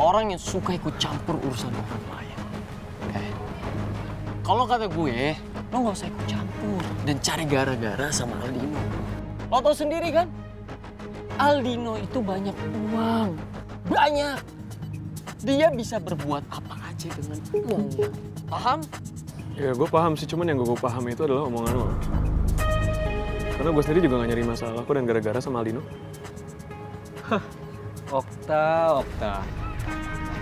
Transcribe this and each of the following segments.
orang yang suka ikut campur urusan orang lain. Kalau kata gue, lo nggak usah ikut campur dan cari gara-gara sama Aldino. Lo tau sendiri kan, Aldino itu banyak uang, banyak. Dia bisa berbuat apa aja dengan uangnya. Paham? Ya gue paham sih, cuman yang gue paham itu adalah omongan lo. Karena gue sendiri juga gak nyari masalah kok dan gara-gara sama Aldino. Okta.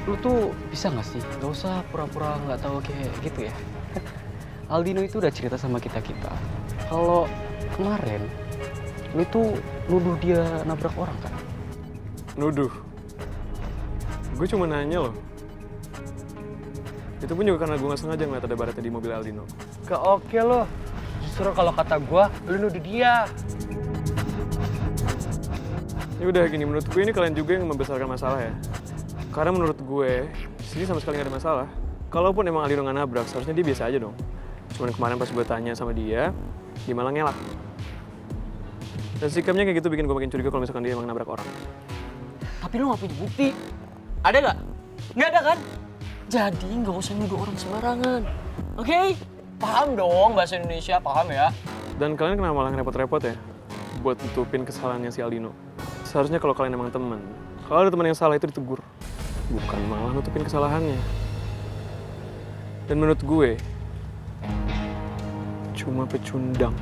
Lu tuh bisa gak sih? Gak usah pura-pura gak tahu kayak gitu ya. Aldino itu udah cerita sama kita-kita. Kalau kemarin, lu tuh nuduh dia nabrak orang kan? Nuduh? Gue cuma nanya loh. Itu pun juga karena gue gak sengaja ngeliat ada Baratnya di mobil Aldino. Gak oke loh. Justru kalau kata gua, lu nuduh dia. Ya udah gini, menurut gue ini kalian juga yang membesarkan masalah ya. Karena menurut gue, sini sama sekali gak ada masalah. Kalaupun emang Aldino gak nabrak, seharusnya dia biasa aja dong. Cuman kemarin pas gue tanya sama dia malah ngelak. Dan sikapnya kayak gitu bikin gue makin curiga kalau misalkan dia emang nabrak orang. Tapi lo gak punya bukti. Ada gak? Nggak ada kan? Jadi nggak usah nuduh orang sembarangan. Oke? Paham dong bahasa Indonesia, paham ya? Dan kalian kenapa malah repot-repot ya? Buat tutupin kesalahannya si Aldino. Seharusnya kalau kalian emang teman, kalau ada teman yang salah itu ditegur. Bukan malah nutupin kesalahannya. Dan menurut gue, cuma pecundang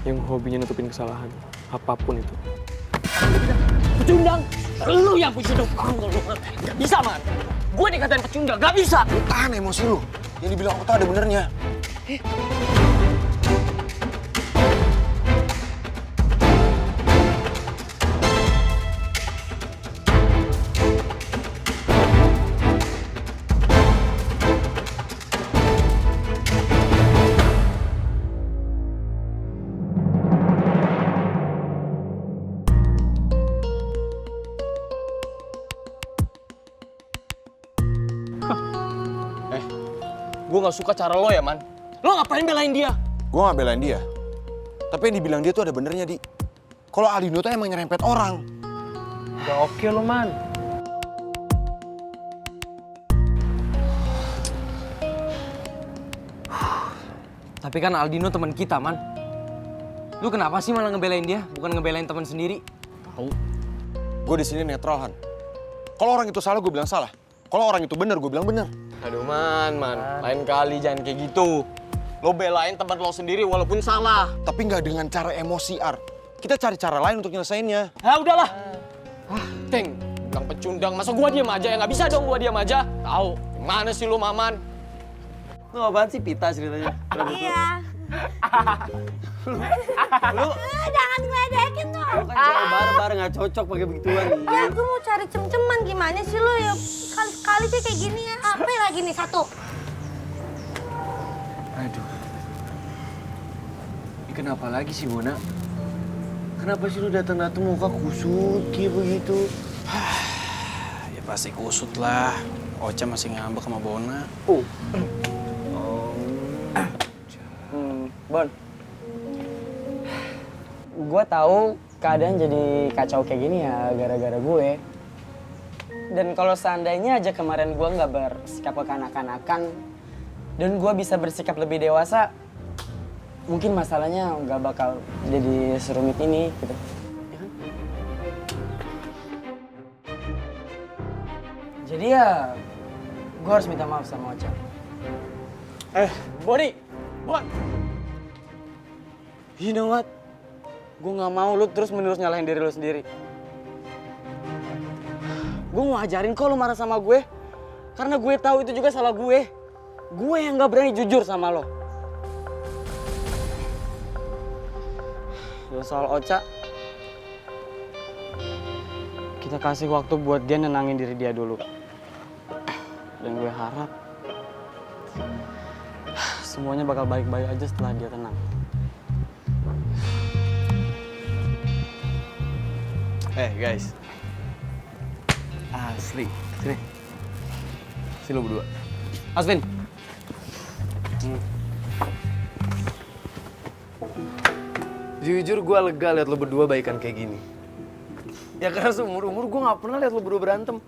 yang hobinya nutupin kesalahan, apapun itu. Pecundang? Lu yang pecundang. Gak bisa, man. Gue dikatain pecundang, gak bisa. Lu tahan emosi lu. Yang dibilang Okta ada benernya. Gue gak suka cara lo ya, man. Lo ngapain belain dia? Gue gak belain dia. Tapi yang dibilang dia tuh ada benernya, Di. Kalau Aldino tuh emang nyerempet orang. Gak oke lo, Man. Tapi kan Aldino teman kita, man. Lu kenapa sih malah ngebelain dia, bukan ngebelain teman sendiri? Tahu. Gue di sini netral, Han. Kalau orang itu salah, gue bilang salah. Kalau orang itu bener, gue bilang bener. Aduh, man. Lain kali jangan kayak gitu. Lo belain teman lo sendiri walaupun salah. Tapi nggak dengan cara emosi, Ar. Kita cari cara lain untuk nyelesainnya. Ya udahlah. Teng, bilang pecundang. Masa gua diam aja? Ya nggak bisa dong gua diam aja. Tahu? Gimana sih lu, Maman? Lu apaan sih Pita ceritanya? Iya. Lu Jangan ngeledekin dong. kan cewek bareng gak cocok pakai begituan. Ya gue mau cari cem-ceman, gimana sih lo ya? Sekali-sekali sih kayak gini ya. Apa lagi nih satu? Aduh. Ini kenapa lagi sih, Bona? Kenapa sih lu datang-datang muka kusut kayak begitu? Ya pasti kusut lah. Ocha masih ngambek sama Bona. Bon, gue tahu keadaan jadi kacau kayak gini ya gara-gara gue. Dan kalau seandainya aja kemarin gue nggak bersikap kekanak-kanakan dan gue bisa bersikap lebih dewasa, mungkin masalahnya nggak bakal jadi serumit ini gitu. Ya kan? Jadi ya, gue harus minta maaf sama Ocha. Boni! Bon! You know what? Gue gak mau lu terus-menerus nyalahin diri lu sendiri. Gue mau ajarin kok lu marah sama gue. Karena gue tahu itu juga salah gue. Gue yang gak berani jujur sama lo. Dan soal Ocha, kita kasih waktu buat dia nenangin diri dia dulu. Dan gue harap semuanya bakal baik-baik aja setelah dia tenang. Guys. Asli. Sini. Sini lo berdua. Asvin. Jujur gue lega liat lo berdua baikan kayak gini. Ya karena seumur-umur gue gak pernah liat lo berdua berantem.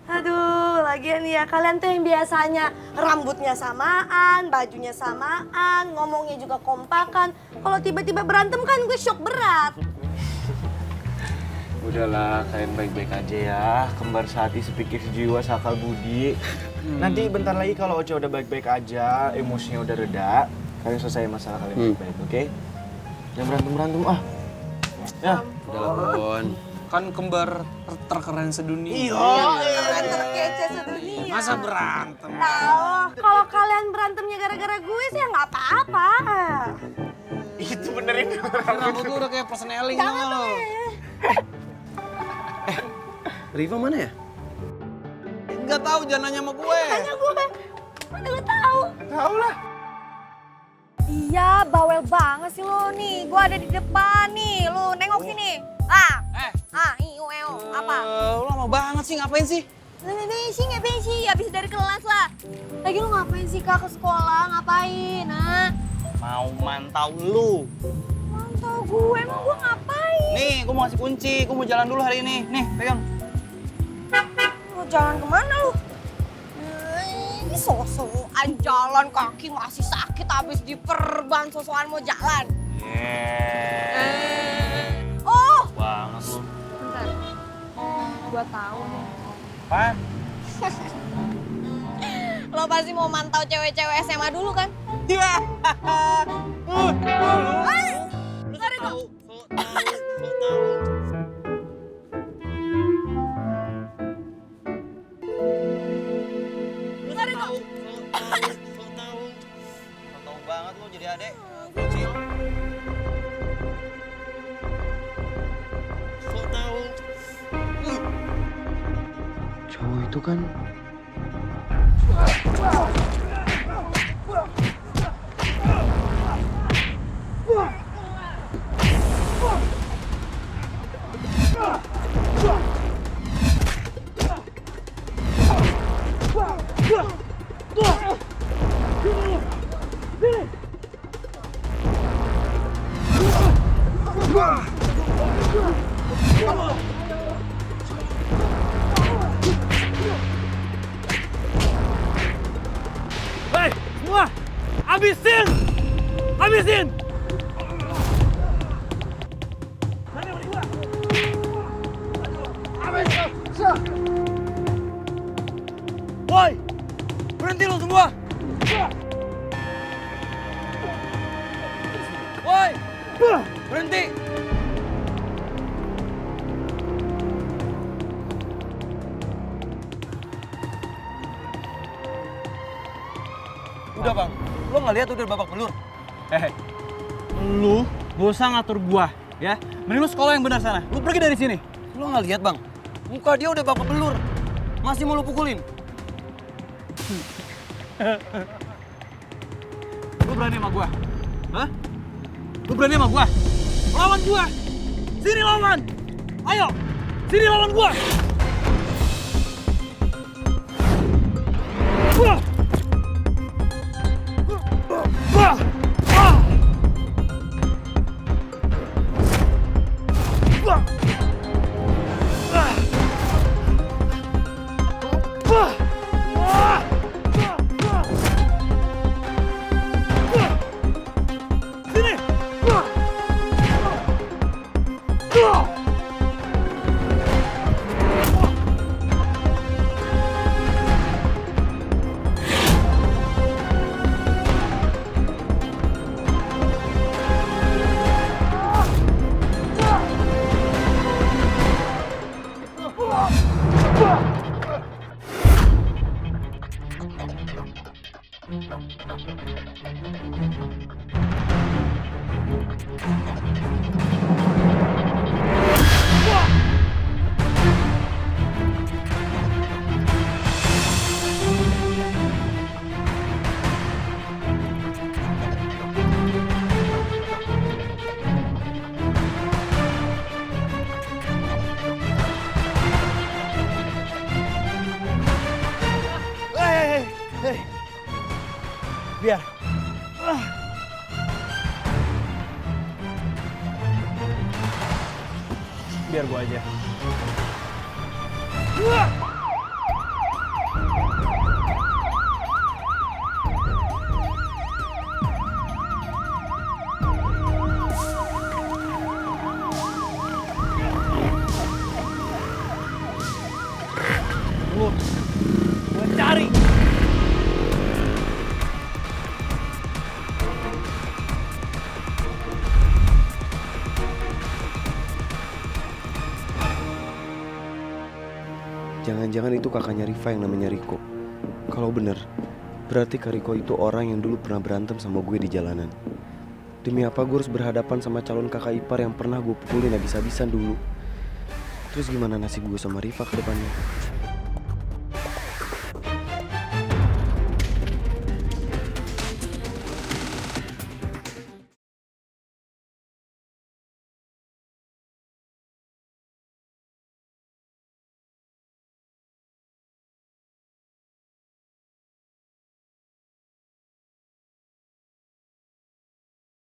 Aduh, lagian ya kalian tuh yang biasanya rambutnya samaan, bajunya samaan, ngomongnya juga kompakan. Kalau tiba-tiba berantem kan gue shock berat. Udahlah, kalian baik-baik aja ya. Kembar sehati, sepikir sejiwa, sakal budi. Nanti bentar lagi kalau Ocha udah baik-baik aja, emosinya udah reda, kalian selesai masalah kalian baik-baik, oke? Jangan berantem-berantem ah. Ya. Udahlah, Bon. Kan kembar terkeren sedunia. Kalian terkece sedunia. Masa berantem? Tahu, kalau kalian berantemnya gara-gara gue sih ya nggak apa-apa. Itu benerin. Rambut lu udah kayak personeling Jangan lo. Riva mana ya? Enggak tahu, jangan nanya sama gue. Tanya gue, mana gue tahu. Tahu lah. Iya, bawel banget sih lo nih. Gue ada di depan nih. Lo nengok sini. Apa? Lo lama banget sih, ngapain sih? Nggak bensi. Habis dari kelas lah. Lagi lo ngapain sih Kak ke sekolah? Ngapain? Mau mantau lu. Mantau gue, emang gue ngapain? Nih, gue mau kasih kunci. Gue mau jalan dulu hari ini. Nih, pegang. Lo jalan kemana lo? Ini sosokan jalan kaki masih sakit habis diperban sosokan mau jalan. Oh, Banget lu. bentar. Gue tahu nih. Apaan? Lo pasti mau mantau cewek-cewek SMA dulu kan? Iya. Lari kok. Lari kok. Tahu banget lu jadi adek. Cowok itu kan Hei, semua! Habisin! Habisin! Woi! Berhenti lu semua! Woi! Berhenti! udah bang, lo nggak lihat udah babak belur? Lu gak usah ngatur gua, ya. Mending lu sekolah yang benar sana. Lu pergi dari sini. Lo nggak lihat bang, muka dia udah babak belur, masih mau lo pukulin? Lu berani sama gua? Hah? Lu berani sama gua? Lawan gua! Sini lawan! Ayo! Sini lawan gua! Biar. Biar gua aja. Jangan-jangan itu kakaknya Riva yang namanya Riko. Kalau bener, berarti Kak Riko itu orang yang dulu pernah berantem sama gue di jalanan. Demi apa gue harus berhadapan sama calon kakak ipar yang pernah gue pukulin habis-habisan dulu. Terus gimana nasib gue sama Riva ke depannya?